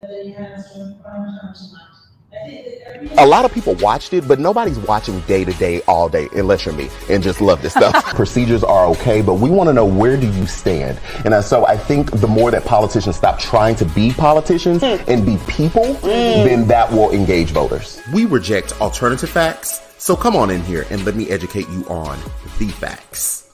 A lot of people watched it, but nobody's watching day to day, all day, unless you're me and just love this stuff. Procedures are okay, but we want to know, where do you stand? And so I think the more that politicians stop trying to be politicians and be people, then that will engage voters. We reject alternative facts, so come on in here and let me educate you on the facts.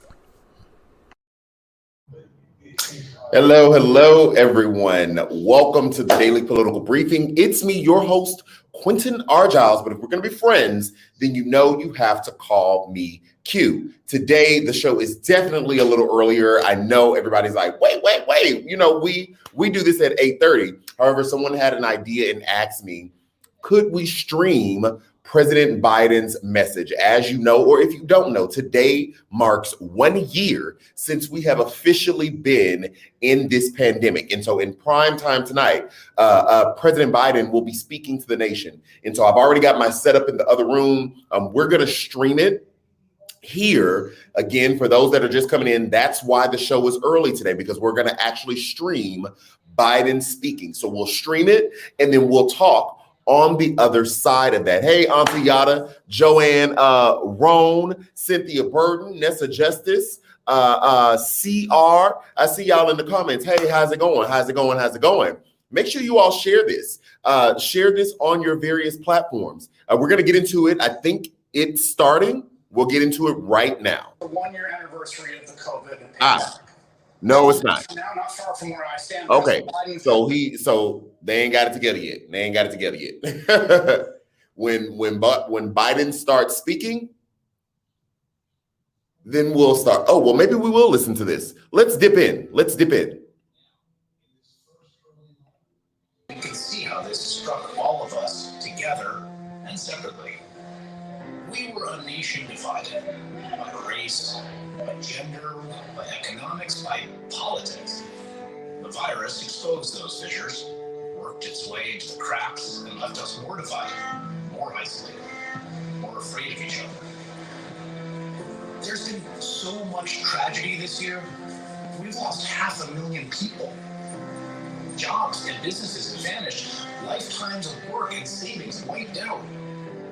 Hello, everyone. Welcome to the Daily Political Briefing. It's me, your host, Quentin R. Giles, but if we're going to be friends, then you know you have to call me Q. Today, the show is definitely a little earlier. I know everybody's like, wait. You know, we do this at 8:30. However, someone had an idea and asked me, could we stream President Biden's message? As you know, or if you don't know, today marks 1 year since we have officially been in this pandemic. And so in prime time tonight, President Biden will be speaking to the nation. And so I've already got my setup in the other room. We're going to stream it here. Again, for those that are just coming in, that's why the show is early today, because we're going to actually stream Biden speaking. So we'll stream it and then we'll talk on the other side of that. Hey, Auntie Yada, Joanne, Roan, Cynthia Burton, Nessa Justice, CR. I see y'all in the comments. Hey, how's it going? Make sure you all share this. Share this on your various platforms. We're going to get into it. I think it's starting. We'll get into it right now. The 1 year anniversary of the COVID pandemic. No, it's not. Now, not far from where I stand. Okay, so they ain't got it together yet. When Biden starts speaking, then we'll start. Oh, well, maybe we will listen to this. Let's dip in. You can see how this struck all of us together and separately. We were a nation divided by race, by gender, by economics, by politics. The virus exposed those fissures, worked its way into the cracks, and left us more divided, more isolated, more afraid of each other. There's been so much tragedy this year. We've lost 500,000 people. Jobs and businesses have vanished. Lifetimes of work and savings wiped out,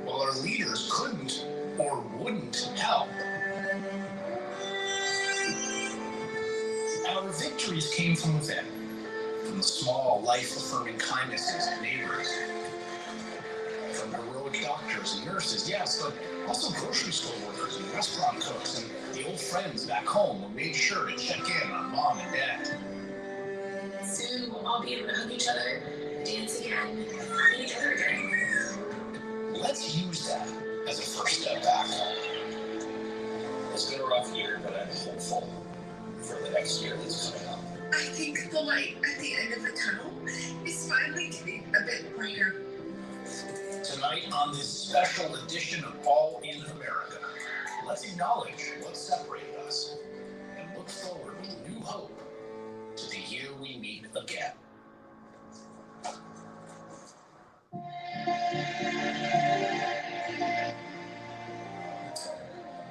while our leaders couldn't or wouldn't help. Our victories came from within, from the small, life-affirming kindnesses of neighbors, from heroic doctors and nurses, yes, but also grocery store workers and restaurant cooks and the old friends back home who made sure to check in on mom and dad. Soon we'll all be able to hug each other, dance again, be together again. Let's use that as a first step back. It's been a rough year, but I'm hopeful for the next year that's coming up. I think the light at the end of the tunnel is finally getting a bit brighter. Tonight on this special edition of All in America, let's acknowledge what separated us and look forward with new hope to the year we meet again.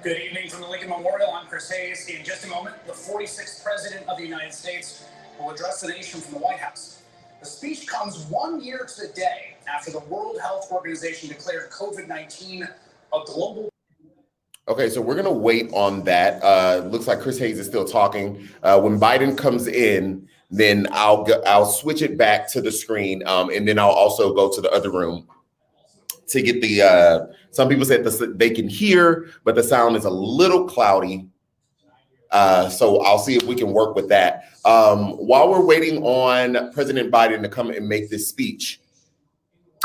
Good evening from the Lincoln Memorial. I'm Chris Hayes. In just a moment, the 46th President of the United States will address the nation from the White House. The speech comes 1 year to the day after the World Health Organization declared COVID-19 a global. Okay, so we're going to wait on that. Looks like Chris Hayes is still talking. When Biden comes in, then I'll switch it back to the screen, and then I'll also go to the other room to get the, some people said they can hear, but the sound is a little cloudy. So I'll see if we can work with that. While we're waiting on President Biden to come and make this speech.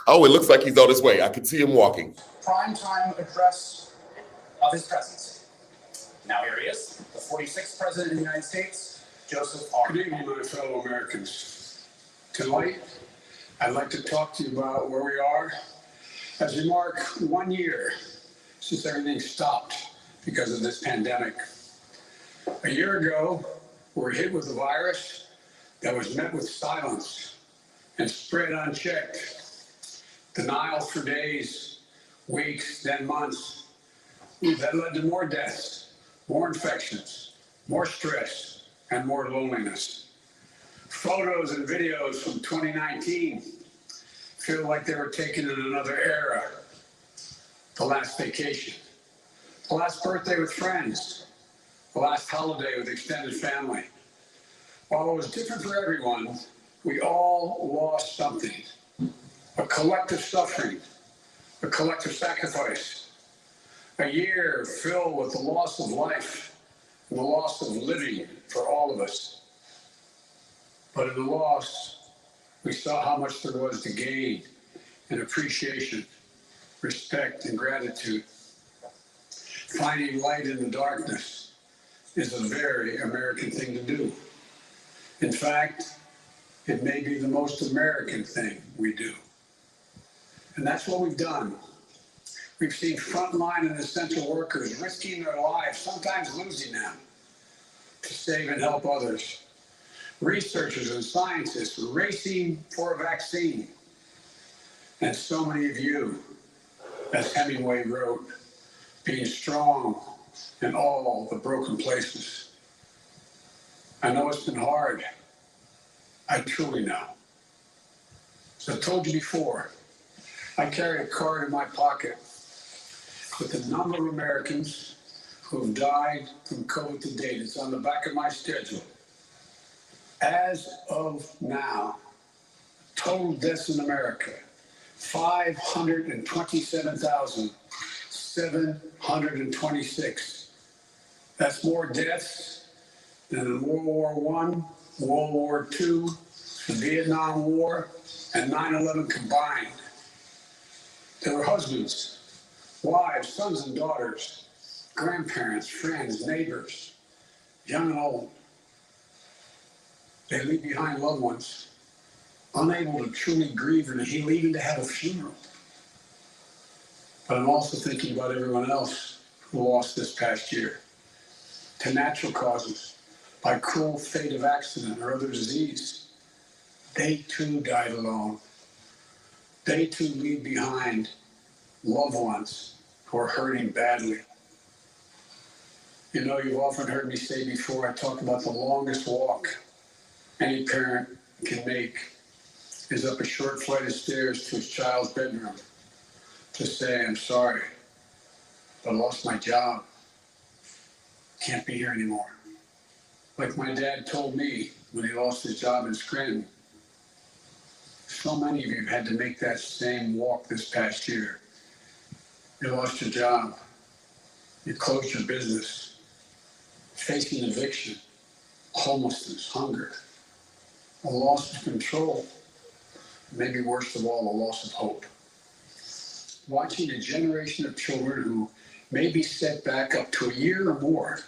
Oh, it looks like he's on his way. I can see him walking. Primetime address of his presidency. Now here he is, the 46th President of the United States, Joseph R. Good evening, my fellow Americans. Tonight, I'd like to talk to you about where we are as we mark 1 year since everything stopped because of this pandemic. A year ago, we were hit with a virus that was met with silence and spread unchecked. Denial for days, weeks, then months. That led to more deaths, more infections, more stress, and more loneliness. Photos and videos from 2019 feel like they were taken in another era. The last vacation, the last birthday with friends, the last holiday with extended family. While it was different for everyone, we all lost something. A collective suffering, a collective sacrifice. A year filled with the loss of life and the loss of living for all of us. But in the loss, we saw how much there was to gain in appreciation, respect, and gratitude. Finding light in the darkness is a very American thing to do. In fact, it may be the most American thing we do. And that's what we've done. We've seen frontline and essential workers risking their lives, sometimes losing them, to save and help others. Researchers and scientists racing for a vaccine. And so many of you, as Hemingway wrote, being strong in all the broken places. I know it's been hard. I truly know. As I told you before, I carry a card in my pocket with the number of Americans who have died from COVID to date. It's on the back of my schedule. As of now, total deaths in America, 527,726. That's more deaths than in World War I, World War II, the Vietnam War, and 9/11 combined. There were husbands, wives, sons and daughters, grandparents, friends, neighbors, young and old. They leave behind loved ones, unable to truly grieve or heal, even to have a funeral. But I'm also thinking about everyone else who lost this past year to natural causes, by cruel fate of accident or other disease. They too died alone. They too leave behind loved ones who are hurting badly. You know, you've often heard me say before, I talk about the longest walk any parent can make is up a short flight of stairs to his child's bedroom to say, I'm sorry, but I lost my job. Can't be here anymore. Like my dad told me when he lost his job in Scranton. So many of you had to make that same walk this past year. You lost your job. You closed your business. Facing eviction, homelessness, hunger, a loss of control, maybe worst of all, a loss of hope. Watching a generation of children who may be set back up to a year or more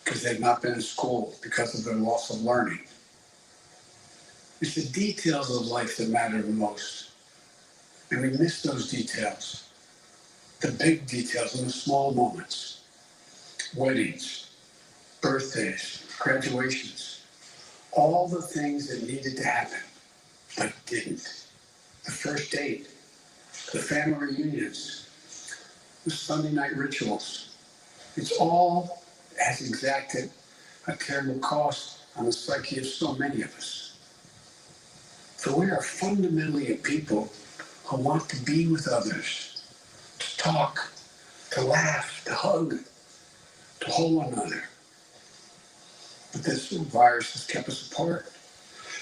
because they've not been in school because of their loss of learning. It's the details of life that matter the most. And we miss those details. The big details and the small moments. Weddings, birthdays, graduations. All the things that needed to happen, but didn't. The first date, the family reunions, the Sunday night rituals. It's all has exacted a terrible cost on the psyche of so many of us. For we are fundamentally a people who want to be with others, to talk, to laugh, to hug, to hold one another. But this virus has kept us apart.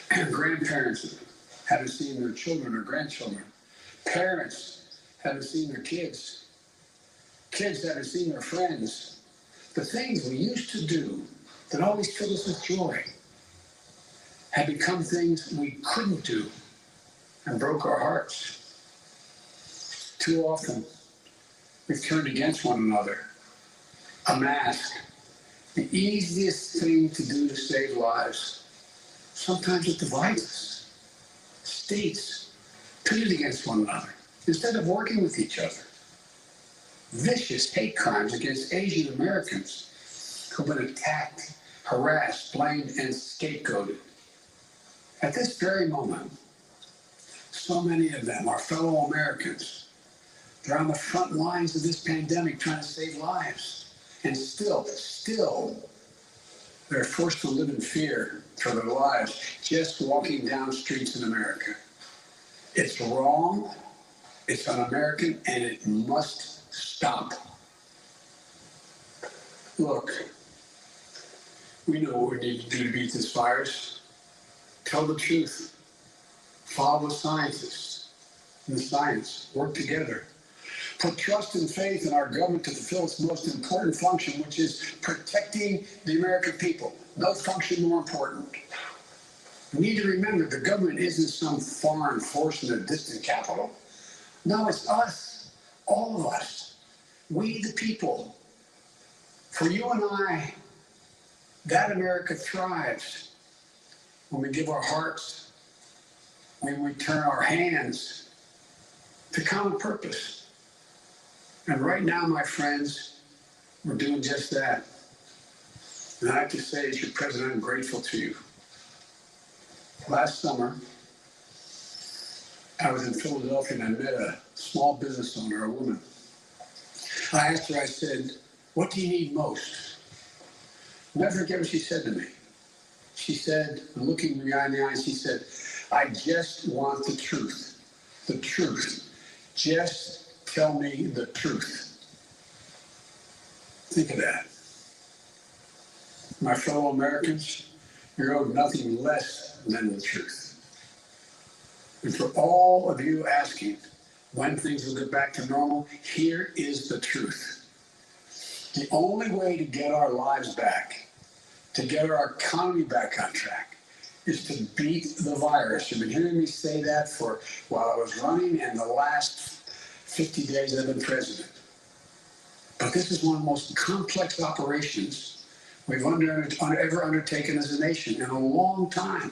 And grandparents haven't seen their children or grandchildren. Parents haven't seen their kids. Kids haven't seen their friends. The things we used to do that always filled us with joy had become things we couldn't do and broke our hearts. Too often, we've turned against one another. A mask, the easiest thing to do to save lives. Sometimes it divides us. States pitted against one another instead of working with each other. Vicious hate crimes against Asian Americans who've been attacked, harassed, blamed, and scapegoated. At this very moment, so many of them are fellow Americans. They're on the front lines of this pandemic trying to save lives. And still, They're forced to live in fear for their lives just walking down streets in America. It's wrong, it's un-American, and it must stop. Look, we know what we need to do to beat this virus. Tell the truth. Follow the scientists and the science. Work together. Put trust and faith in our government to fulfill its most important function, which is protecting the American people. No function more important. We need to remember the government isn't some foreign force in a distant capital. No, it's us, all of us. We the people. For you and I, that America thrives when we give our hearts, when we turn our hands to common purpose. And right now, my friends, we're doing just that. And I have to say, as your president, I'm grateful to you. Last summer, I was in Philadelphia and I met a small business owner, a woman. I asked her, I said, what do you need most? I'll never forget what she said to me. She said, looking me in the eye, she said, I just want the truth. The truth. Just tell me the truth. Think of that. My fellow Americans, you're owed nothing less than the truth. And for all of you asking when things will get back to normal, here is the truth. The only way to get our lives back, to get our economy back on track, is to beat the virus. You've been hearing me say that for while I was running and the last 50 days I've been president. But this is one of the most complex operations we've ever undertaken as a nation in a long time.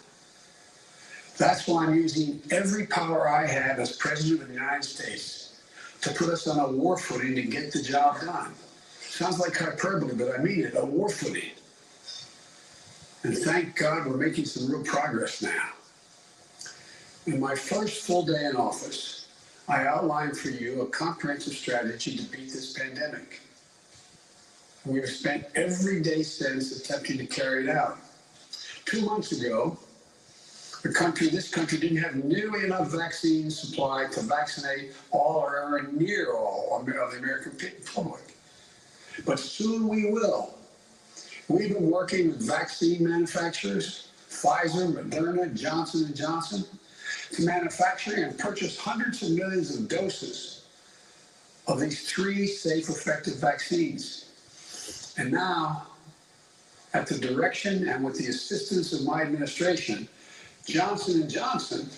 That's why I'm using every power I have as President of the United States to put us on a war footing to get the job done. Sounds like hyperbole, but I mean it, a war footing. And thank God we're making some real progress now. In my first full day in office, I outlined for you a comprehensive strategy to beat this pandemic. We've spent every day since attempting to carry it out. 2 months ago, this country didn't have nearly enough vaccine supply to vaccinate all or near all of the American public. But soon we will. We've been working with vaccine manufacturers, Pfizer, Moderna, Johnson & Johnson, to manufacture and purchase hundreds of millions of doses of these 3 safe, effective vaccines. And now, at the direction and with the assistance of my administration, Johnson & Johnson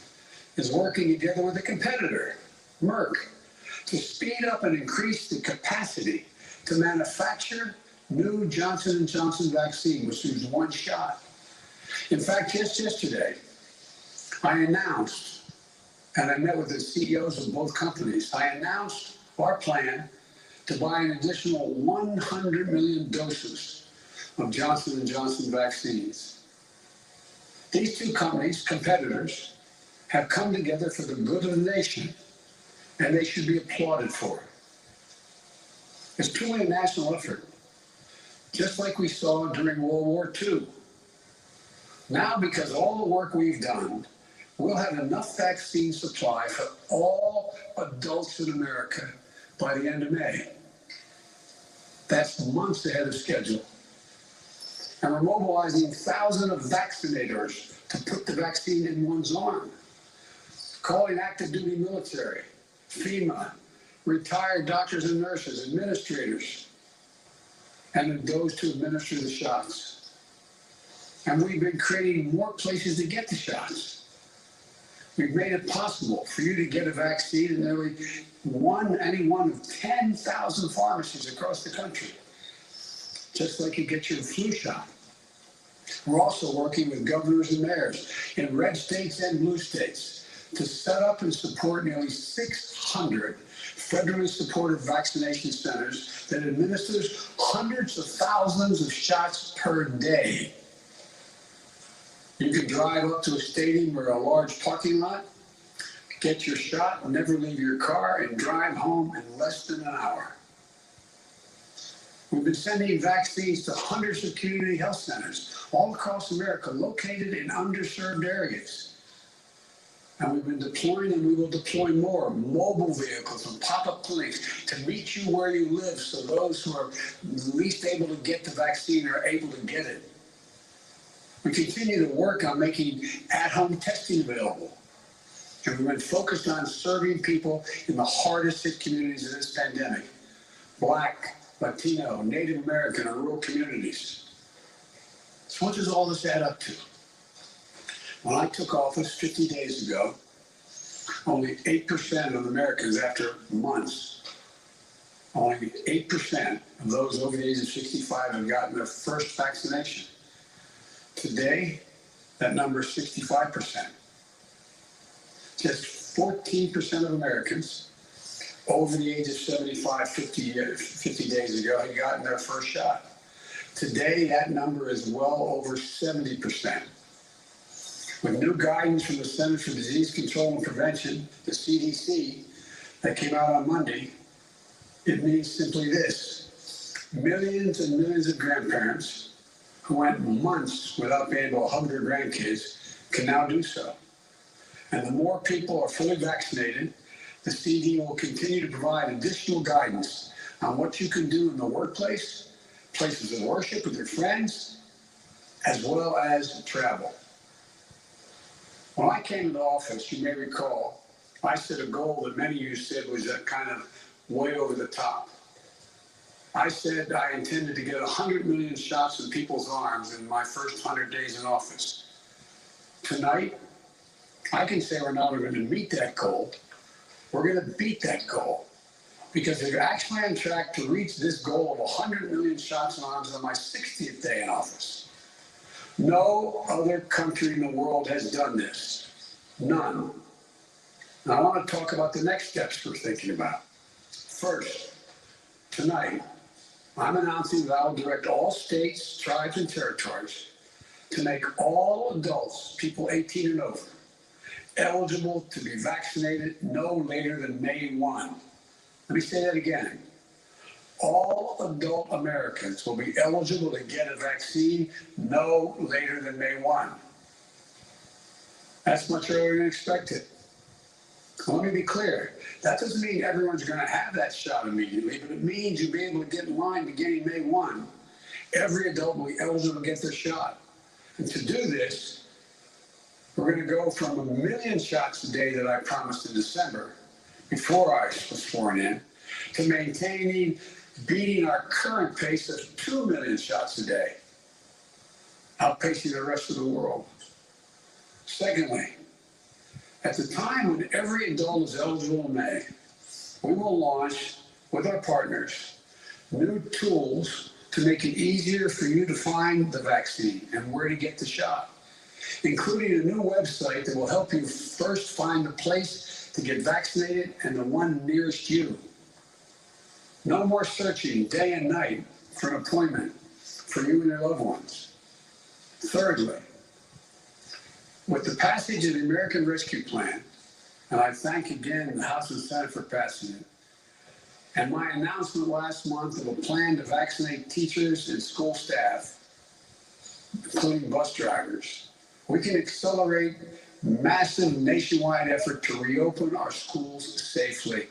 is working together with a competitor, Merck, to speed up and increase the capacity to manufacture new Johnson & Johnson vaccine, which is one shot. In fact, just yesterday, I announced, and I met with the CEOs of both companies, I announced our plan to buy an additional 100 million doses of Johnson & Johnson vaccines. These 2 companies, competitors, have come together for the good of the nation, and they should be applauded for it. It's truly a national effort, just like we saw during World War II. Now, because of all the work we've done, we'll have enough vaccine supply for all adults in America by the end of May. That's months ahead of schedule. And we're mobilizing thousands of vaccinators to put the vaccine in one's arm, calling active duty military, FEMA, retired doctors and nurses, administrators, and those to administer the shots. And we've been creating more places to get the shots. We've made it possible for you to get a vaccine in any one of 10,000 pharmacies across the country, just like you get your flu shot. We're also working with governors and mayors in red states and blue states to set up and support nearly 600 federally supported vaccination centers that administers hundreds of thousands of shots per day. You can drive up to a stadium or a large parking lot, get your shot, never leave your car, and drive home in less than an hour. We've been sending vaccines to hundreds of community health centers all across America located in underserved areas. And we've been deploying, and we will deploy more mobile vehicles and pop-up clinics to meet you where you live, so those who are least able to get the vaccine are able to get it. We continue to work on making at-home testing available. And we've been focused on serving people in the hardest hit communities of this pandemic: Black, Latino, Native American, and rural communities. So what does all this add up to? When I took office 50 days ago, only 8% of Americans, after months, only 8% of those over the age of 65 have gotten their first vaccination. Today, that number is 65%. Just 14% of Americans over the age of 75, 50 days ago had gotten their first shot. Today, that number is well over 70%. With new guidance from the Centers for Disease Control and Prevention, the CDC, that came out on Monday, it means simply this: millions and millions of grandparents who went months without being able to hug their grandkids can now do so. And the more people are fully vaccinated, the CD will continue to provide additional guidance on what you can do in the workplace, places of worship with your friends, as well as travel. When I came into office, you may recall, I set a goal that many of you said was kind of way over the top. I said I intended to get 100 million shots in people's arms in my first 100 days in office. Tonight, I can say we're not going to meet that goal. We're going to beat that goal, because we're actually on track to reach this goal of 100 million shots in arms on my 60th day in office. No other country in the world has done this. None. And I want to talk about the next steps we're thinking about. First, tonight, I'm announcing that I will direct all states, tribes, and territories to make all adults, people 18 and over, eligible to be vaccinated no later than May 1. Let me say that again. All adult Americans will be eligible to get a vaccine no later than May 1. That's much earlier than expected. Let me be clear. That doesn't mean everyone's going to have that shot immediately, but it means you'll be able to get in line beginning May 1. Every adult will be eligible to get their shot. And to do this, we're going to go from 1 million shots a day that I promised in December, before I was sworn in, to beating our current pace of 2 million shots a day, outpacing the rest of the world. Secondly, at the time when every adult is eligible in May, we will launch, with our partners, new tools to make it easier for you to find the vaccine and where to get the shot, including a new website that will help you first find the place to get vaccinated and the one nearest you. No more searching day and night for an appointment for you and your loved ones. Thirdly, with the passage of the American Rescue Plan, and I thank again the House and Senate for passing it, and my announcement last month of a plan to vaccinate teachers and school staff, including bus drivers, we can accelerate massive nationwide effort to reopen our schools safely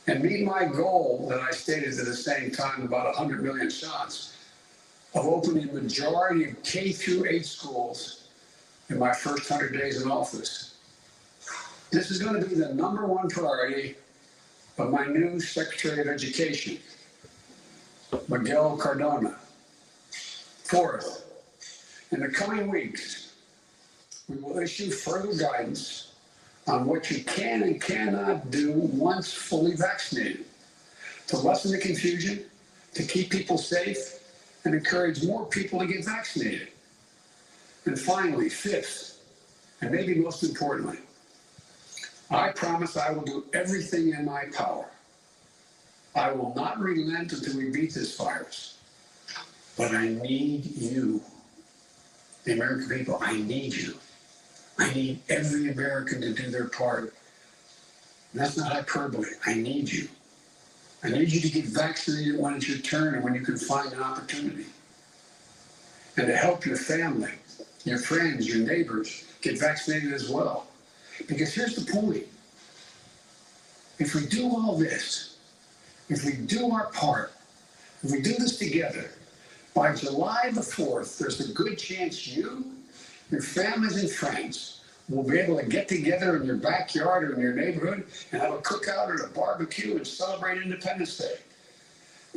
and meet my goal that I stated at the same time, about 100 million shots, of opening the majority of K through 8 schools in my first 100 days in office. This is going to be the #1 priority of my new Secretary of Education, Miguel Cardona. Fourth, in the coming weeks, we will issue further guidance on what you can and cannot do once fully vaccinated, to lessen the confusion, to keep people safe, and encourage more people to get vaccinated. And finally, fifth, and maybe most importantly, I promise I will do everything in my power. I will not relent until we beat this virus. But I need you, the American people. I need you. I need every American to do their part. And that's not hyperbole. I need you. I need you to get vaccinated when it's your turn and when you can find an opportunity. And to help your family, your friends, your neighbors get vaccinated as well. Because here's the point. If we do all this, if we do our part, if we do this together, by July the 4th, there's a good chance you, your families and friends will be able to get together in your backyard or in your neighborhood and have a cookout or a barbecue and celebrate Independence Day.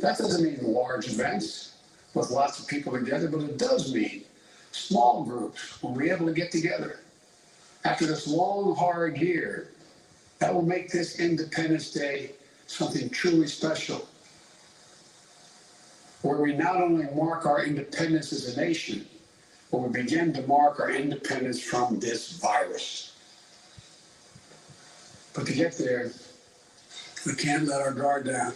That doesn't mean large events with lots of people together, but it does mean small groups will be able to get together. After this long, hard year, that will make this Independence Day something truly special, where we not only mark our independence as a nation, but we begin to mark our independence from this virus. But to get there, we can't let our guard down.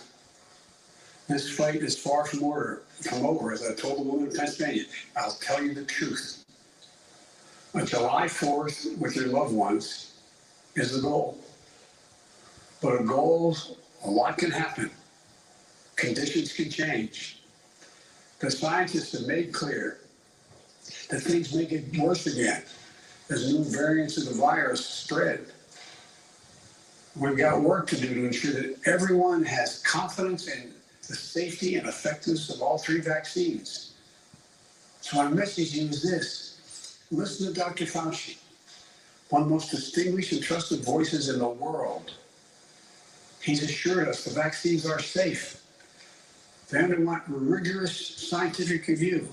This fight is far from over, as I told the woman in Pennsylvania. I'll tell you the truth. On July 4th, with your loved ones, is the goal. But a goal, a lot can happen. Conditions can change. The scientists have made clear that things may get worse again as new variants of the virus spread. We've got work to do to ensure that everyone has confidence in the safety and effectiveness of all 3 vaccines. So our message to you is this. Listen to Dr. Fauci, one of the most distinguished and trusted voices in the world. He's assured us the vaccines are safe. They underwent rigorous scientific review.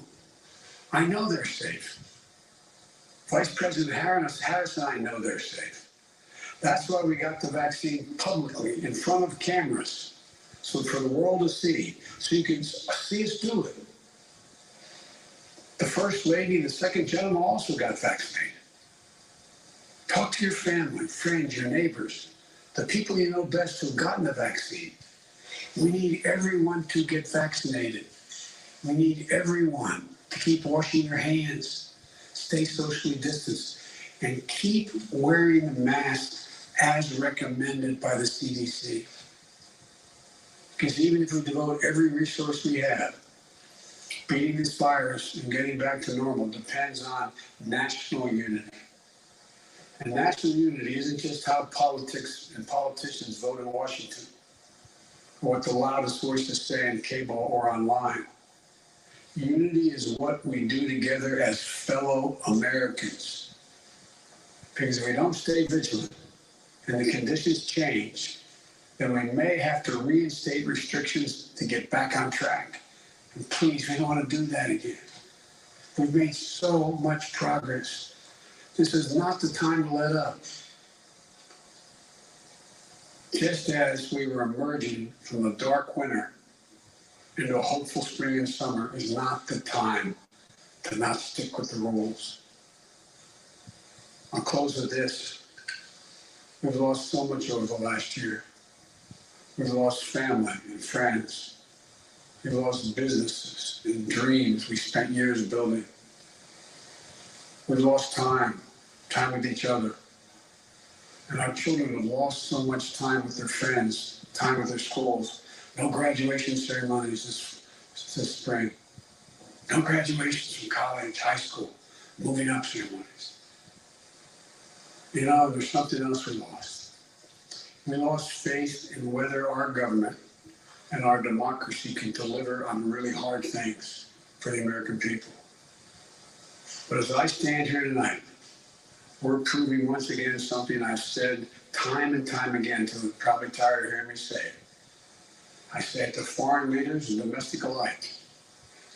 I know they're safe. Vice President Harris and I know they're safe. That's why we got the vaccine publicly in front of cameras, so for the world to see, so you can see us do it. The First Lady, the Second Gentleman also got vaccinated. Talk to your family, friends, your neighbors, the people you know best who've gotten the vaccine. We need everyone to get vaccinated. We need everyone to keep washing your hands, stay socially distanced, and keep wearing the mask as recommended by the CDC. Because even if we devote every resource we have, beating this virus and getting back to normal depends on national unity. And national unity isn't just how politics and politicians vote in Washington, or what the loudest voices say on cable or online. Unity is what we do together as fellow Americans. Because if we don't stay vigilant and the conditions change, then we may have to reinstate restrictions to get back on track. And please, we don't want to do that again. We've made so much progress. This is not the time to let up. Just as we were emerging from the dark winter into a hopeful spring and summer is not the time to not stick with the rules. I'll close with this. We've lost so much over the last year. We've lost family and friends. We've lost businesses and dreams we spent years building. We've lost time with each other. And our children have lost so much time with their friends, time with their schools. No graduation ceremonies this spring. No graduations from college, high school, moving up ceremonies. You know, there's something else we lost. We lost faith in whether our government and our democracy can deliver on really hard things for the American people. But as I stand here tonight, we're proving once again something I've said time and time again till you're probably tired of hearing me say it. I say it to foreign leaders and domestic alike.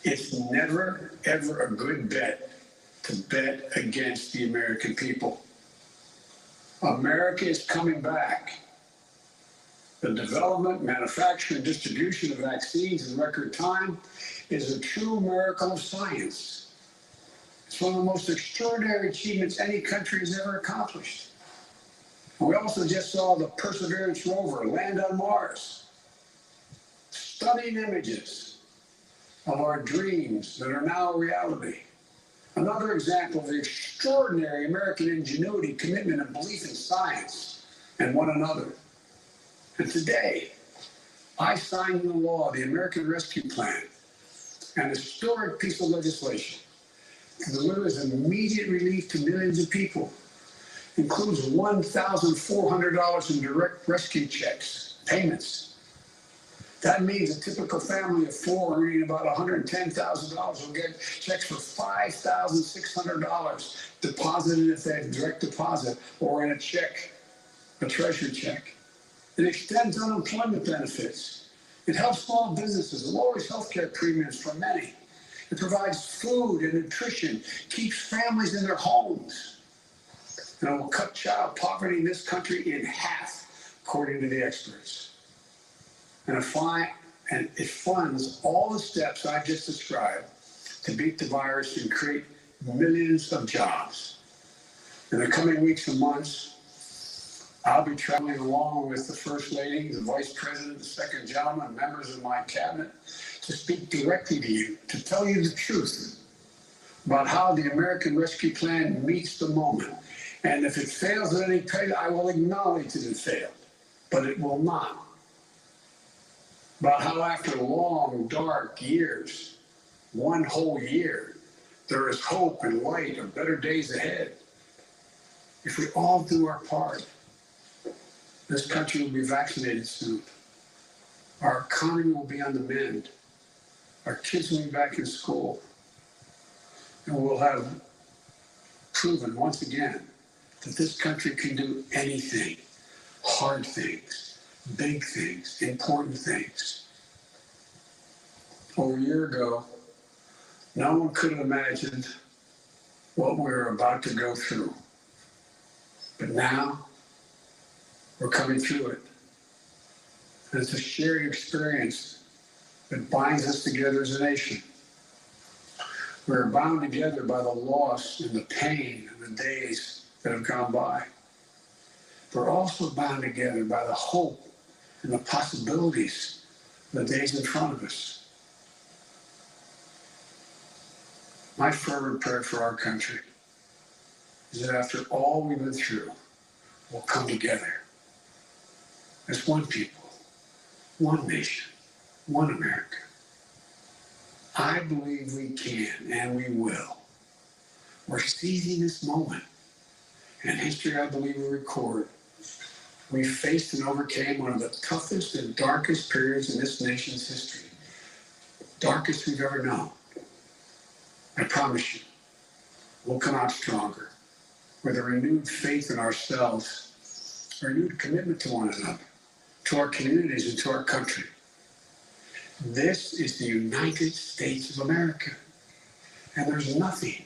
It's never, ever a good bet to bet against the American people. America is coming back. The development, manufacture, and distribution of vaccines in record time is a true miracle of science. It's one of the most extraordinary achievements any country has ever accomplished. And we also just saw the Perseverance rover land on Mars. Stunning images of our dreams that are now a reality. Another example of the extraordinary American ingenuity, commitment, and belief in science and one another. And today, I signed into law the American Rescue Plan, an historic piece of legislation that delivers immediate relief to millions of people, includes $1,400 in direct rescue checks, payments. That means a typical family of four earning about $110,000 will get checks for $5,600 deposited if they have direct deposit or in a check, a treasury check. It extends unemployment benefits. It helps small businesses, lowers healthcare premiums for many. It provides food and nutrition, keeps families in their homes. And it will cut child poverty in this country in half, according to the experts. And it funds all the steps I just described to beat the virus and create millions of jobs. In the coming weeks and months, I'll be traveling along with the First Lady, the Vice President, the Second Gentleman, and members of my cabinet to speak directly to you, to tell you the truth about how the American Rescue Plan meets the moment. And if it fails at any point, I will acknowledge that it failed, but it will not. About how after long, dark years, one whole year, there is hope and light of better days ahead. If we all do our part, this country will be vaccinated soon. Our economy will be on the mend. Our kids will be back in school. And we'll have proven once again that this country can do anything, hard things, big things, important things. Over a year ago, no one could have imagined what we were about to go through. But now, we're coming through it. And it's a shared experience that binds us together as a nation. We're bound together by the loss and the pain of the days that have gone by. We're also bound together by the hope and the possibilities of the days in front of us. My fervent prayer for our country is that after all we've been through, we'll come together as one people, one nation, one America. I believe we can and we will. We're seizing this moment. And history, I believe, will record. We faced and overcame one of the toughest and darkest periods in this nation's history. Darkest we've ever known. I promise you, we'll come out stronger with a renewed faith in ourselves, a renewed commitment to one another, to our communities, and to our country. This is the United States of America. And there's nothing,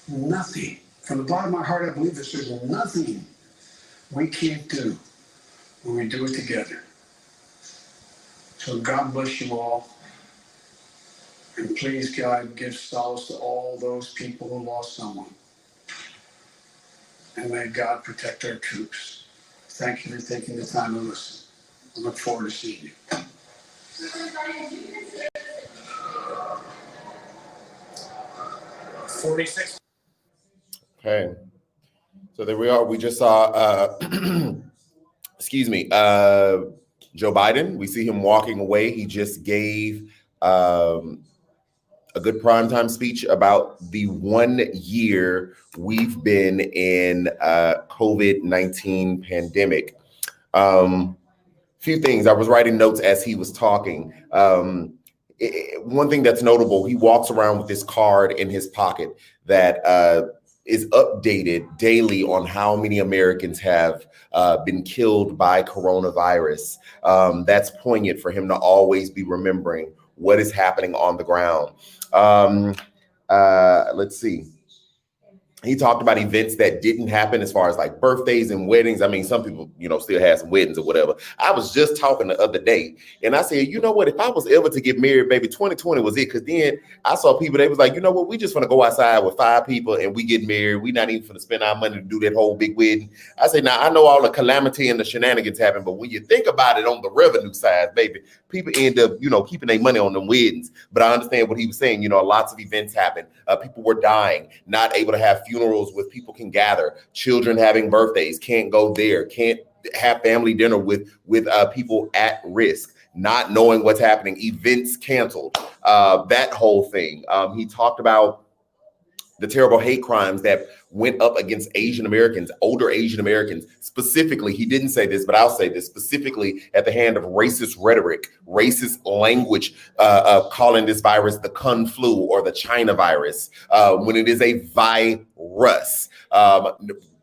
from the bottom of my heart, I believe this, there's nothing we can't do when we do it together. So God bless you all. And please, God, give solace to all those people who lost someone. And may God protect our troops. Thank you for taking the time to listen. I look forward to seeing you. 46. Okay. So there we are. We just saw, Joe Biden. We see him walking away. He just gave a good primetime speech about the 1 year we've been in COVID-19 pandemic. Few things. I was writing notes as he was talking. One thing that's notable, he walks around with this card in his pocket that is updated daily on how many Americans have been killed by coronavirus. That's poignant for him to always be remembering what is happening on the ground. Let's see. He talked about events that didn't happen as far as like birthdays and weddings. I mean, some people, still have some weddings or whatever. I was just talking the other day and I said, you know what, if I was ever to get married, baby, 2020 was it. Because then I saw people, they was like, you know what, we just want to go outside with 5 people and we get married. We not even going to spend our money to do that whole big wedding. I said, now I know all the calamity and the shenanigans happen, but when you think about it on the revenue side, baby, people end up, keeping their money on them weddings. But I understand what he was saying. Lots of events happen. People were dying, not able to have funerals where people can gather, children having birthdays, can't go there, can't have family dinner with people at risk. not knowing what's happening, events canceled, that whole thing. He talked about the terrible hate crimes that went up against Asian Americans, older Asian Americans. Specifically, he didn't say this, but I'll say this, specifically at the hand of racist rhetoric, racist language, calling this virus the Kung flu or the China virus, when it is a virus.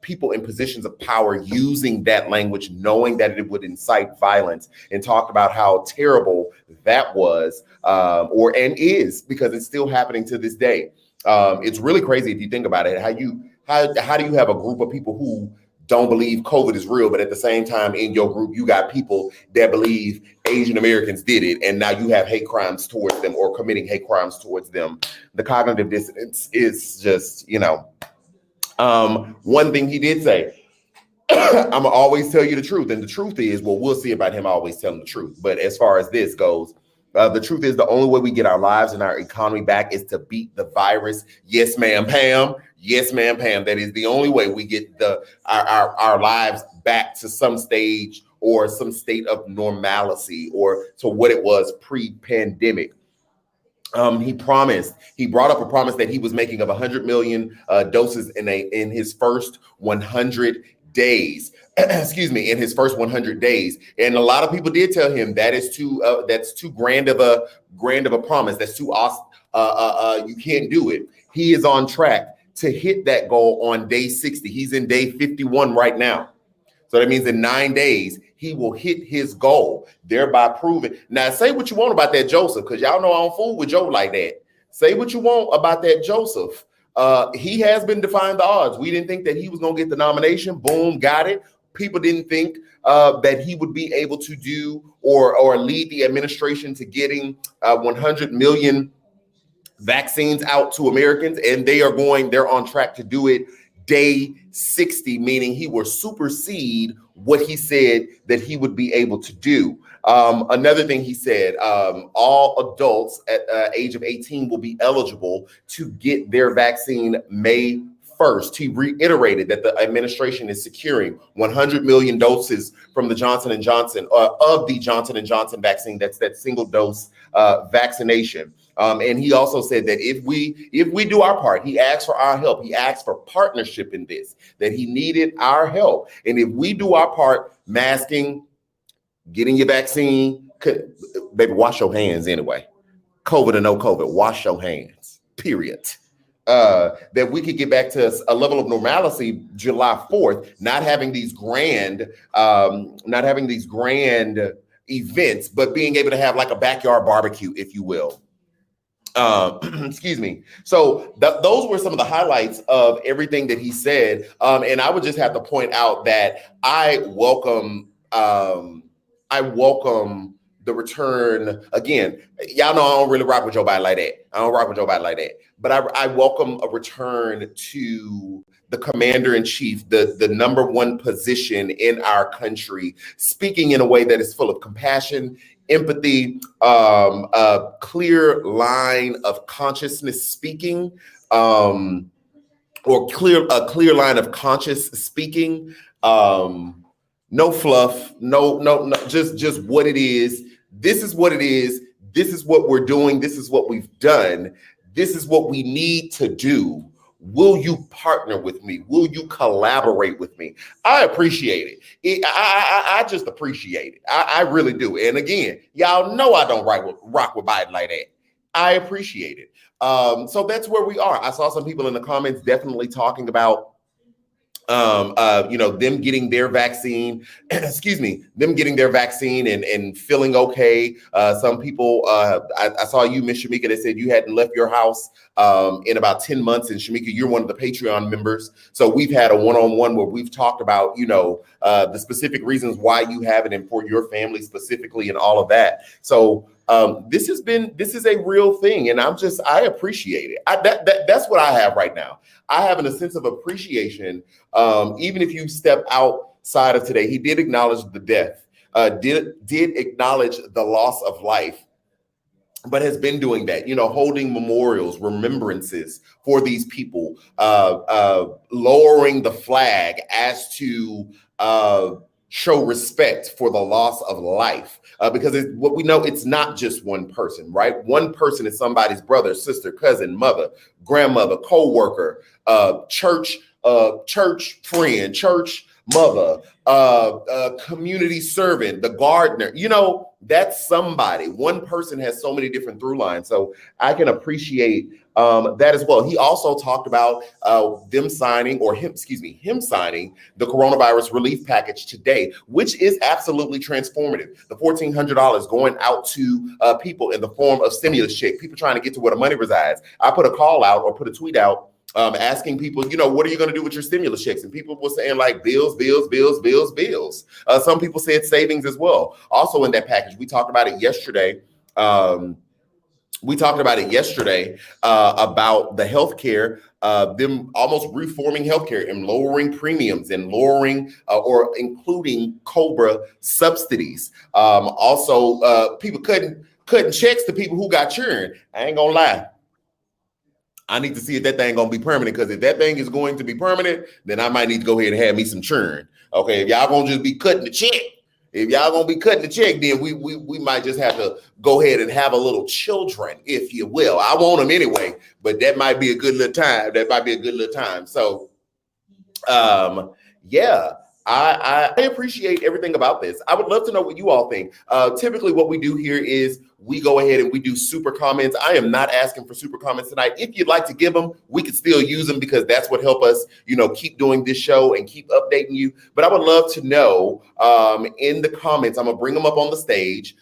People in positions of power using that language, knowing that it would incite violence, and talked about how terrible that was, and is, because it's still happening to this day. It's really crazy if you think about it. How do you have a group of people who don't believe COVID is real, but at the same time in your group you got people that believe Asian Americans did it, and now you have hate crimes towards them or committing hate crimes towards them? The cognitive dissonance is just, one thing he did say, I'm gonna always tell you the truth, and the truth is, well, we'll see about him always telling the truth. But as far as this goes, the truth is, the only way we get our lives and our economy back is to beat the virus. Yes, ma'am, Pam. Yes, ma'am, Pam. That is the only way we get our lives back to some stage or some state of normalcy or to what it was pre-pandemic. He brought up a promise that he was making of 100 million doses in his first 100 days. In his first 100 days. And a lot of people did tell him that's too grand of a promise. That's too awesome. You can't do it. He is on track to hit that goal on day 60. He's in day 51 right now. So that means in 9 days, he will hit his goal, thereby proving. Now, say what you want about that Joseph, because y'all know I don't fool with Joe like that. Say what you want about that Joseph. He has been defying the odds. We didn't think that he was going to get the nomination. Boom, got it. People didn't think that he would be able to do or lead the administration to getting 100 million vaccines out to Americans, and they're on track to do it day 60, meaning he will supersede what he said that he would be able to do. Another thing he said, all adults at age of 18 will be eligible to get their vaccine May 1st. He reiterated that the administration is securing 100 million doses from the Johnson & Johnson, of the Johnson & Johnson vaccine. That's that single dose vaccination. And he also said that if we do our part, he asked for our help. He asked for partnership in this, that he needed our help. And if we do our part, masking, getting your vaccine, baby, wash your hands anyway. COVID or no COVID, wash your hands, period. That we could get back to a level of normalcy July 4th, not having these grand events, but being able to have like a backyard barbecue, if you will. Excuse me. So those were some of the highlights of everything that he said. And I would just have to point out that I welcome the return. Again, y'all know I don't really rock with Joe Biden like that. But I welcome a return to the commander-in-chief, the number one position in our country, speaking in a way that is full of compassion, empathy, a clear line of consciousness speaking, or a clear line of conscious speaking. No fluff, no, just what it is. This is what it is. This is what we're doing. This is what we've done. This is what we need to do. Will you partner with me? Will you collaborate with me? I appreciate it. I just appreciate it. I really do. And again, y'all know I don't rock with Biden like that. I appreciate it. So that's where we are. I saw some people in the comments definitely talking about them getting their vaccine, them getting their vaccine and feeling okay. Some people, I saw you, Miss Shamika, that said you hadn't left your house in about 10 months. And Shamika, you're one of the Patreon members. So we've had a one-on-one where we've talked about, the specific reasons why you have it and for your family specifically and all of that. So this is a real thing. And I appreciate it. That's what I have right now. I have a sense of appreciation. Even if you step outside of today, he did acknowledge the death, did acknowledge the loss of life, but has been doing that, holding memorials, remembrances for these people, lowering the flag as to show respect for the loss of life, because what we know, it's not just one person, right? One person is somebody's brother, sister, cousin, mother, grandmother, co-worker, church friend, church mother, community servant, the gardener. That's somebody. One person has so many different through lines. So I can appreciate that as well. He also talked about him signing the coronavirus relief package today, which is absolutely transformative. The $1,400 going out to people in the form of stimulus check, people trying to get to where the money resides. I put a call out or put a tweet out asking people, what are you going to do with your stimulus checks? And people were saying like bills. Some people said savings as well. Also in that package, we talked about it yesterday. About the healthcare, them almost reforming healthcare and lowering premiums and lowering or including COBRA subsidies. Also, people cutting checks to people who got churned. I ain't gonna lie. I need to see if that thing gonna be permanent, because if that thing is going to be permanent, then I might need to go ahead and have me some churn. Okay, if y'all gonna just be cutting the check, then we might just have to go ahead and have a little children, if you will. I want them anyway, but that might be a good little time. So, yeah. I appreciate everything about this. I would love to know what you all think. Typically what we do here is we go ahead and we do super comments. I am not asking for super comments tonight. If you'd like to give them, we could still use them, because that's what help us, keep doing this show and keep updating you. But I would love to know in the comments, I'm gonna bring them up on the stage.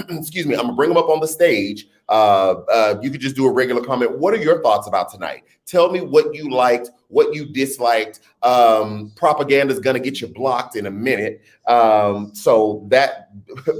Excuse me, I'm gonna bring them up on the stage. You could just do a regular comment. What are your thoughts about tonight? Tell me what you liked, what you disliked. Propaganda is going to get you blocked in a minute. So that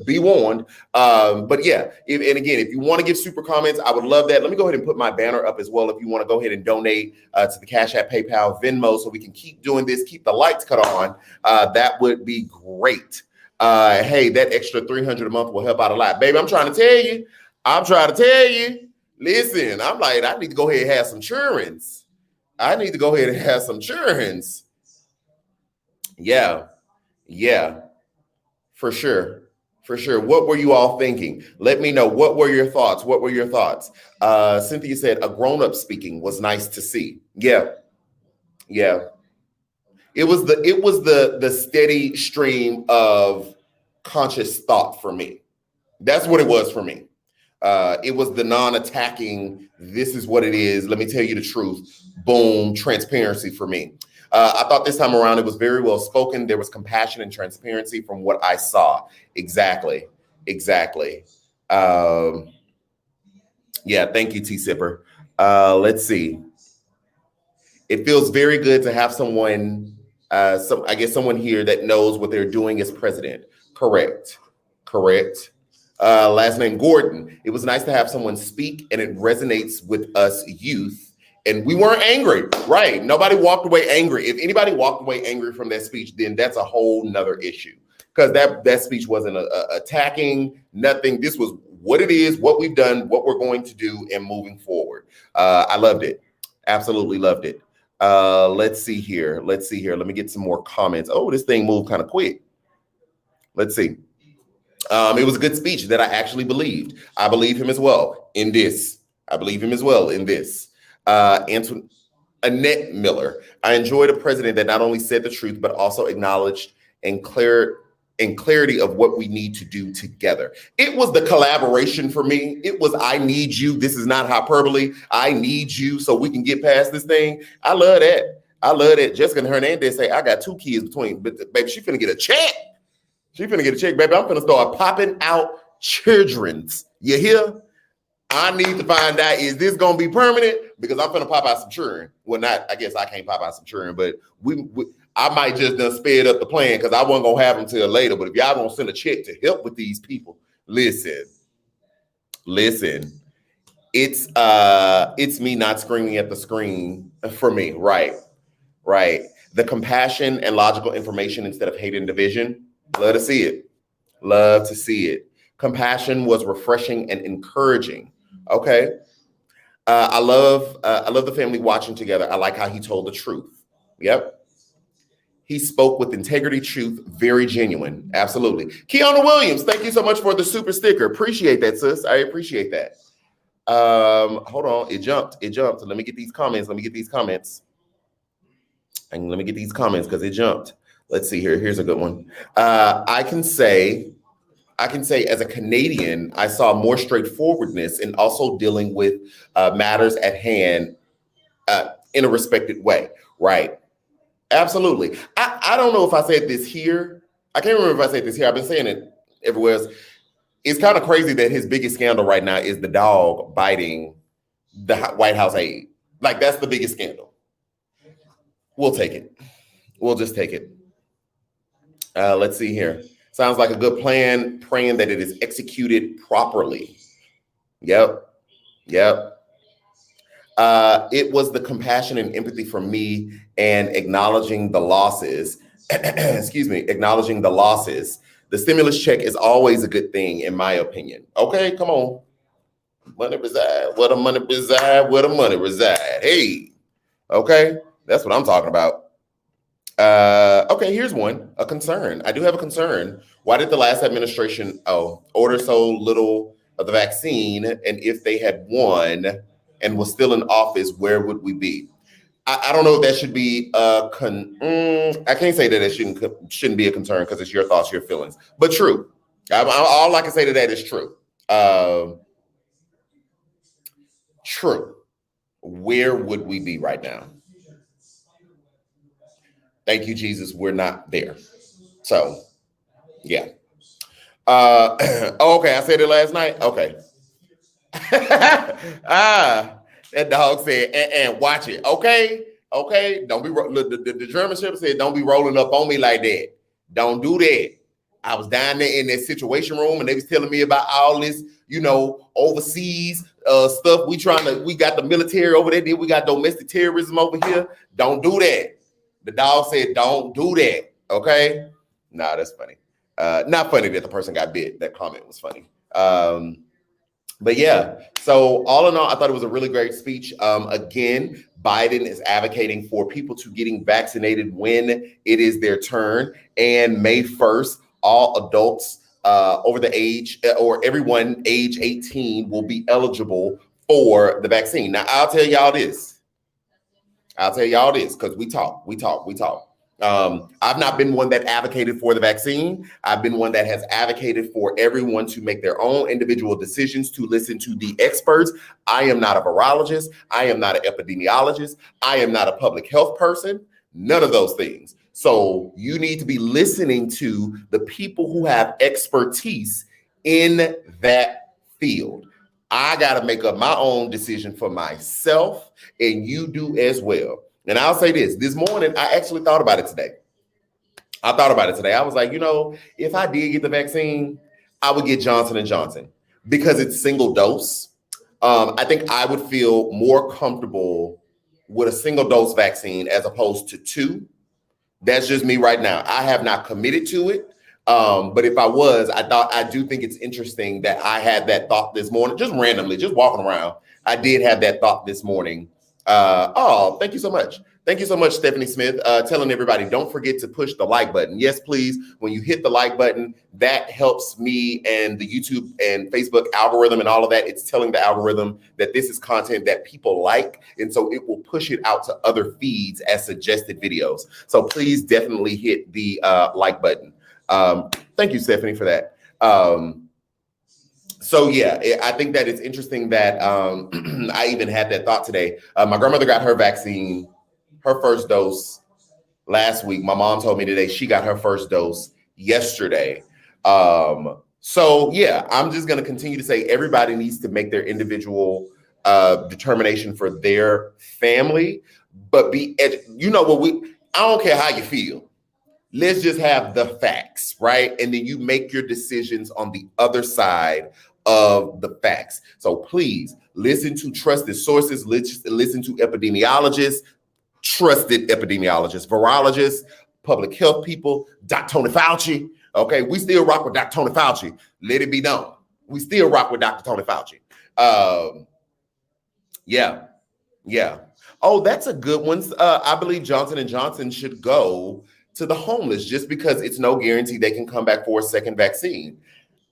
be warned. But yeah, if you want to give super comments, I would love that. Let me go ahead and put my banner up as well. If you want to go ahead and donate to the Cash App, PayPal, Venmo, so we can keep doing this, keep the lights cut on, that would be great. Hey, that extra $300 a month will help out a lot. Baby, I'm trying to tell you. Listen, I'm like, I need to go ahead and have some churns. Yeah, for sure. What were you all thinking? Let me know. What were your thoughts? Cynthia said a grown-up speaking was nice to see. Yeah. It was the steady stream of conscious thought for me. That's what it was for me. It was the non-attacking, this is what it is, let me tell you the truth, boom, transparency for me. I thought this time around it was very well spoken. There was compassion and transparency from what I saw. Exactly. Yeah, thank you, T-Sipper. Let's see. It feels very good to have someone, someone here that knows what they're doing as president. Correct. Last name Gordon. It was nice to have someone speak, and it resonates with us youth. And we weren't angry, right? Nobody walked away angry. If anybody walked away angry from that speech, then that's a whole nother issue, because that speech wasn't attacking nothing. This was what it is, what we've done, what we're going to do, and moving forward. I loved it. Absolutely loved it. Let's see here. Let me get some more comments. Oh, this thing moved kind of quick. Let's see. It was a good speech that I actually believed. I believe him as well in this. Annette Miller. I enjoyed a president that not only said the truth, but also acknowledged and clarity of what we need to do together. It was the collaboration for me. It was, I need you. This is not hyperbole. I need you so we can get past this thing. I love that. Jessica Hernandez say, I got 2 kids between, but baby, she finna get a check. Baby. I'm finna start popping out children's. You hear? I need to find out, is this gonna be permanent? Because I'm finna pop out some children. Well, not, I guess I can't pop out some children, but I might just done sped up the plan, because I wasn't gonna have them till later. But if y'all gonna send a check to help with these people, listen. It's me not screaming at the screen for me, right? The compassion and logical information instead of hate and division. Love to see it. Compassion was refreshing and encouraging. Okay. I love the family watching together. I like how he told the truth. Yep. He spoke with integrity, truth, very genuine. Absolutely. Keona Williams, thank you so much for the super sticker. Appreciate that, sis. I appreciate that. Hold on. It jumped. So let me get these comments. And let me get these comments because it jumped. Let's see here. Here's a good one. I can say as a Canadian, I saw more straightforwardness in also dealing with matters at hand in a respected way. Right. Absolutely. I don't know if I said this here. I can't remember if I said this here. I've been saying it everywhere else. It's kind of crazy that his biggest scandal right now is the dog biting the White House aide. Like, that's the biggest scandal. We'll take it. We'll just take it. Let's see here. Sounds like a good plan, praying that it is executed properly. Yep. It was the compassion and empathy for me and acknowledging the losses. Acknowledging the losses. The stimulus check is always a good thing, in my opinion. Okay, come on. Money reside. Where the money reside? Where the money reside? Hey, okay, that's what I'm talking about. Okay, here's one. A concern. I do have a concern. Why did the last administration order so little of the vaccine? And if they had won and was still in office, where would we be? I don't know if that should be I can't say that it shouldn't be a concern because it's your thoughts, your feelings, but true. All I can say to that is true. True. Where would we be right now? Thank you, Jesus. We're not there. So, yeah. Okay. I said it last night. Okay. That dog said, and watch it. Okay. Don't be the German Shepherd said, don't be rolling up on me like that. Don't do that. I was down there in that situation room and they was telling me about all this, overseas stuff. We got the military over there. Then we got domestic terrorism over here. Don't do that. The dog said, don't do that. Okay. Nah, that's funny. Not funny that the person got bit. That comment was funny. But yeah, so all in all, I thought it was a really great speech. Again, Biden is advocating for people to getting vaccinated when it is their turn. And May 1st, all adults over the age or everyone age 18 will be eligible for the vaccine. Now, I'll tell y'all this because we talk. I've not been one that advocated for the vaccine. I've been one that has advocated for everyone to make their own individual decisions, to listen to the experts. I am not a virologist. I am not an epidemiologist. I am not a public health person. None of those things. So you need to be listening to the people who have expertise in that field. I got to make up my own decision for myself, and you do as well. And I'll say this morning, I actually thought about it today. I was like, if I did get the vaccine, I would get Johnson & Johnson because it's single dose. I think I would feel more comfortable with a single dose vaccine as opposed to two. That's just me right now. I have not committed to it. But if I was, I do think it's interesting that I had that thought this morning, just randomly, just walking around. I did have that thought this morning. Thank you so much. Thank you so much, Stephanie Smith, telling everybody, don't forget to push the like button. Yes, please. When you hit the like button, that helps me and the YouTube and Facebook algorithm and all of that. It's telling the algorithm that this is content that people like. And so it will push it out to other feeds as suggested videos. So please definitely hit the like button. Thank you, Stephanie, for that. So yeah, I think that it's interesting that I even had that thought today. My grandmother got her vaccine, her first dose last week. My mom told me today she got her first dose yesterday. So yeah, I'm just going to continue to say everybody needs to make their individual determination for their family, but I don't care how you feel. Let's just have the facts, right? And then you make your decisions on the other side of the facts. So please listen to trusted sources, listen to epidemiologists, trusted epidemiologists, virologists, public health people, Dr. Tony Fauci. Okay, we still rock with Dr. Tony Fauci. Let it be known. We still rock with Dr. Tony Fauci. Yeah. Oh, that's a good one. I believe Johnson & Johnson should go to the homeless just because it's no guarantee they can come back for a second vaccine.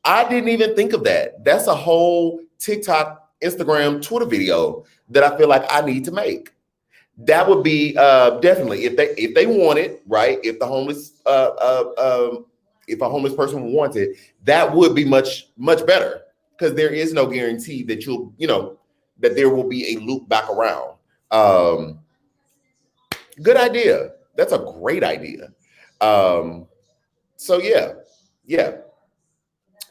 I didn't even think of that. That's a whole TikTok, Instagram, Twitter video that I feel like I need to make. That would be definitely if they want it, right? If the homeless if a homeless person wants it, that would be much better, because there is no guarantee that that there will be a loop back around. Good idea. That's a great idea. So yeah.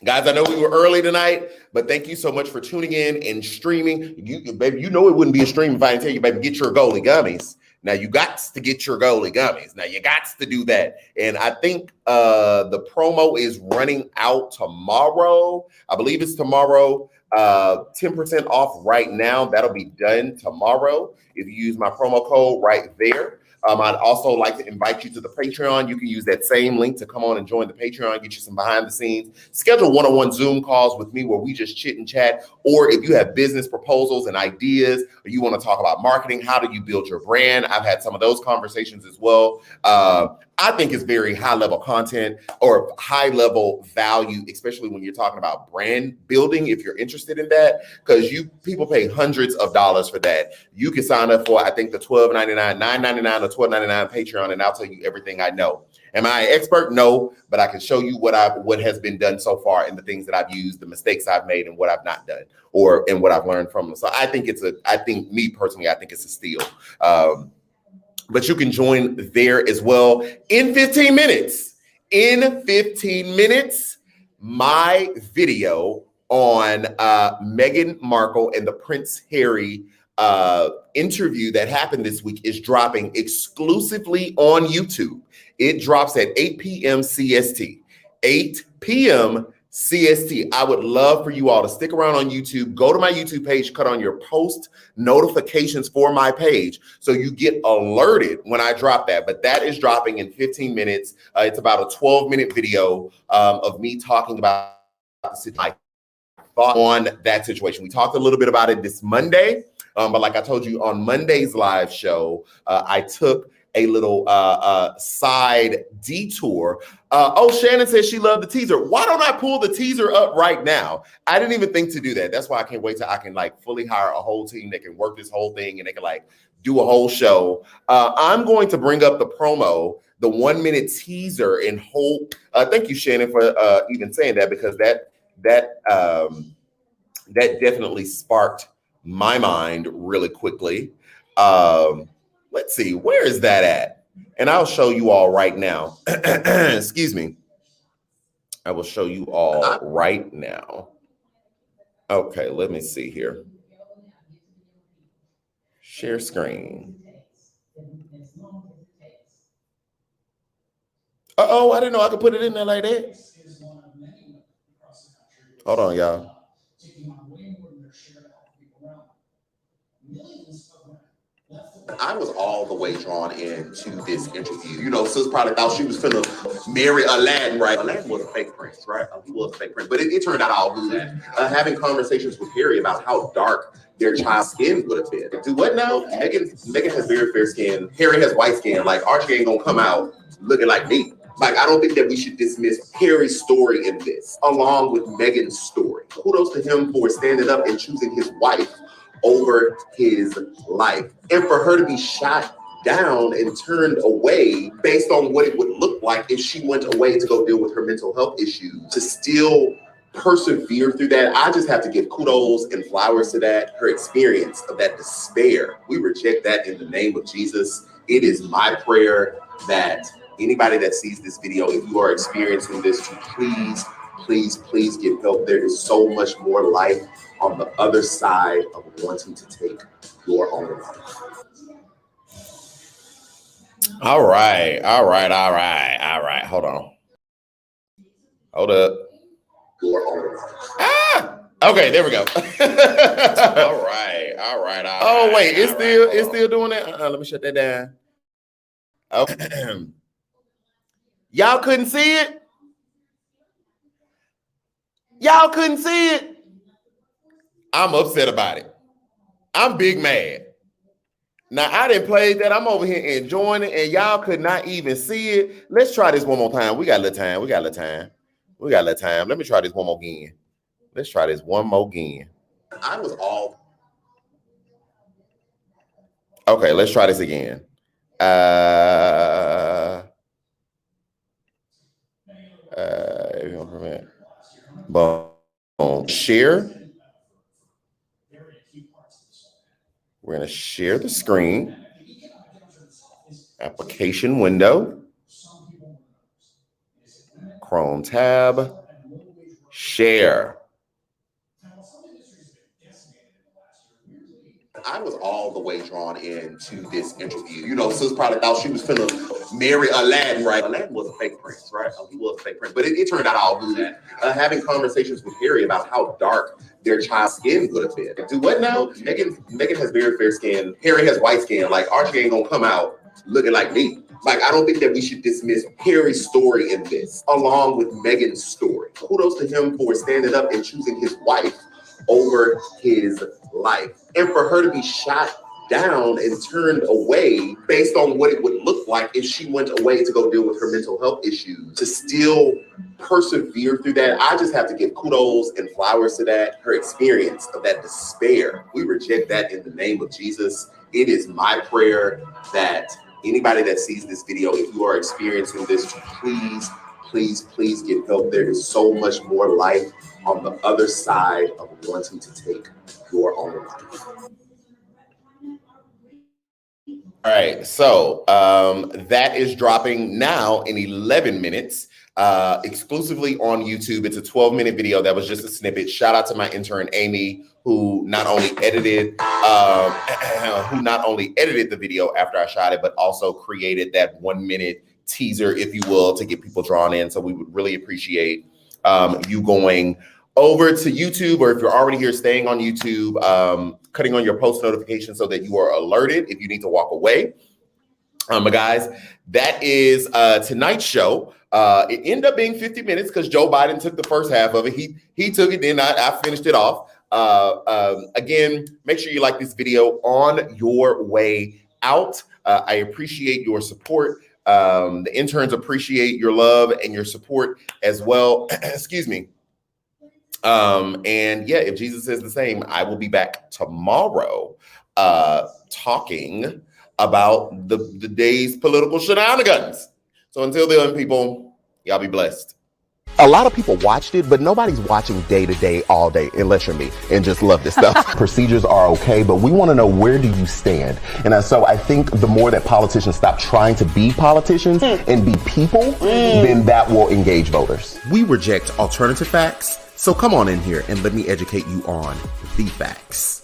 Guys, I know we were early tonight, but thank you so much for tuning in and streaming. Baby, it wouldn't be a stream if I didn't tell you, baby, get your goalie gummies. Now you got to get your goalie gummies. Now you got to do that. And I think the promo is running out tomorrow. I believe it's tomorrow. 10% off right now. That'll be done tomorrow if you use my promo code right there. I'd also like to invite you to the Patreon. You can use that same link to come on and join the Patreon, get you some behind the scenes, schedule one-on-one Zoom calls with me where we just chit and chat. Or if you have business proposals and ideas, or you want to talk about marketing, how do you build your brand? I've had some of those conversations as well. I think it's very high level content or high level value, especially when you're talking about brand building, if you're interested in that, because people pay hundreds of dollars for that. You can sign up for, I think, the $12.99, $9.99 or $12.99 Patreon, and I'll tell you everything I know. Am I an expert? No, but I can show you what has been done so far and the things that I've used, the mistakes I've made, and what I've not done, and what I've learned from them. So I think it's a steal. But you can join there as well in 15 minutes. In 15 minutes, my video on Meghan Markle and the Prince Harry interview that happened this week is dropping exclusively on YouTube. It drops at 8 p.m. CST. 8 p.m. CST. I would love for you all to stick around on YouTube. Go to my YouTube page, cut on your post notifications for my page so you get alerted when I drop that. But that is dropping in 15 minutes. It's about a 12-minute video of me talking about my thought on that situation. We talked a little bit about it this Monday, but like I told you on Monday's live show, I took a little side detour. Shannon says she loved the teaser. Why don't I pull the teaser up right now? I didn't even think to do that. That's why I can't wait till I can fully hire a whole team that can work this whole thing and they can do a whole show. I'm going to bring up the promo, the 1-minute teaser, and hold. Thank you, Shannon, for even saying that, because that definitely sparked my mind really quickly. Let's see, where is that at? And I'll show you all right now. Excuse me. I will show you all right now. Okay, let me see here. Share screen. I didn't know I could put it in there like that. Hold on, y'all. I was all the way drawn into this interview. Sis probably thought she was finna marry Aladdin, right? Aladdin was a fake prince, right? He was a fake prince, but it turned out all good. Having conversations with Harry about how dark their child's skin would have been. Do what now? Meghan has very fair skin. Harry has white skin. Archie ain't gonna come out looking like me. I don't think that we should dismiss Harry's story in this, along with Meghan's story. Kudos to him for standing up and choosing his wife over his life. And for her to be shot down and turned away based on what it would look like if she went away to go deal with her mental health issues, to still persevere through that, I just have to give kudos and flowers to that. Her experience of that despair, we reject that in the name of Jesus. It is my prayer that anybody that sees this video, if you are experiencing this, to please get help. There is so much more life on the other side of wanting to take your own life. All right. Hold on. Hold up. Your own life. Okay, there we go. All right. Oh, wait, it's still doing that? Let me shut that down. Okay. Y'all couldn't see it? Y'all couldn't see it? I'm upset about it. I'm big mad. Now, I didn't play that. I'm over here enjoying it, and y'all could not even see it. Let's try this one more time. We got a little time. Let me try this one more again. Let's try this one more again. I was all... Okay, let's try this again. Boom. Share. We're going to share the screen. Application window. Chrome tab. Share. I was all the way drawn into this interview. You know, Sis probably thought she was finna marry Aladdin, right? Aladdin was a fake prince, right? He was a fake prince, but it turned out all good. Having conversations with Harry about how dark their child's skin would have been. Do what now? Meghan has very fair skin. Harry has white skin. Like, Archie ain't gonna come out looking like me. Like, I don't think that we should dismiss Harry's story in this, along with Meghan's story. Kudos to him for standing up and choosing his wife over his life. And for her to be shot down and turned away based on what it would look like if she went away to go deal with her mental health issues, to still persevere through that, I just have to give kudos and flowers to that. Her experience of that despair, we reject that in the name of Jesus. It is my prayer that anybody that sees this video, if you are experiencing this, please get help. There is so much more life on the other side of wanting to take your own life. All right, so that is dropping now in 11 minutes, exclusively on YouTube. It's a 12-minute video. That was just a snippet. Shout out to my intern, Amy, who not only edited the video after I shot it, but also created that 1-minute teaser, if you will, to get people drawn in. So we would really appreciate you going over to YouTube, or if you're already here, staying on YouTube, cutting on your post notifications so that you are alerted if you need to walk away. But guys, that is tonight's show. It ended up being 50 minutes because Joe Biden took the first half of it. He took it, then I finished it off. Again, make sure you like this video on your way out. I appreciate your support. The interns appreciate your love and your support as well. Excuse me. And yeah, if Jesus says the same, I will be back tomorrow talking about the day's political shenanigans. So until then, people, y'all be blessed. A lot of people watched it, but nobody's watching day to day, all day, unless you're me and just love this stuff. Procedures are okay, but we want to know, where do you stand? And so I think the more that politicians stop trying to be politicians and be people, then that will engage voters. We reject alternative facts. So come on in here and let me educate you on the facts.